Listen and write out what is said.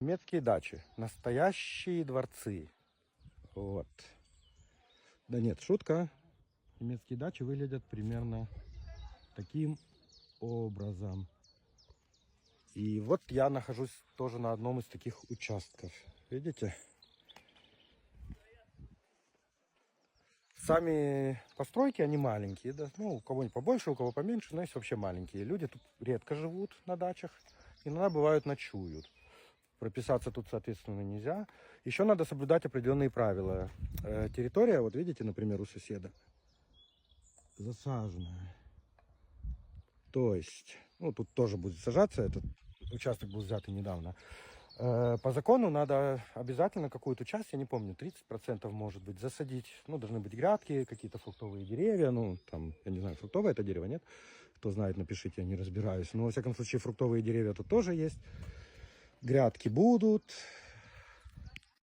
Немецкие дачи. Настоящие дворцы. Вот. Да нет, шутка. Немецкие дачи выглядят примерно таким образом. И вот я нахожусь тоже на одном из таких участков. Видите? Сами постройки, они маленькие. Да? Ну, у кого-нибудь побольше, у кого поменьше, но есть вообще маленькие. Люди тут редко живут на дачах. Иногда бывают ночуют. Прописаться тут, соответственно, нельзя. Еще надо соблюдать определенные правила. Территория, вот видите, например, у соседа засаженная. То есть, ну, тут тоже будет сажаться, этот участок был взятый недавно. По закону надо обязательно какую-то часть, я не помню, 30% может быть, засадить. Ну, должны быть грядки, какие-то фруктовые деревья. Ну, там, я не знаю, фруктовое это дерево, нет? Кто знает, напишите, я не разбираюсь. Но, во всяком случае, фруктовые деревья тут тоже есть. Грядки будут.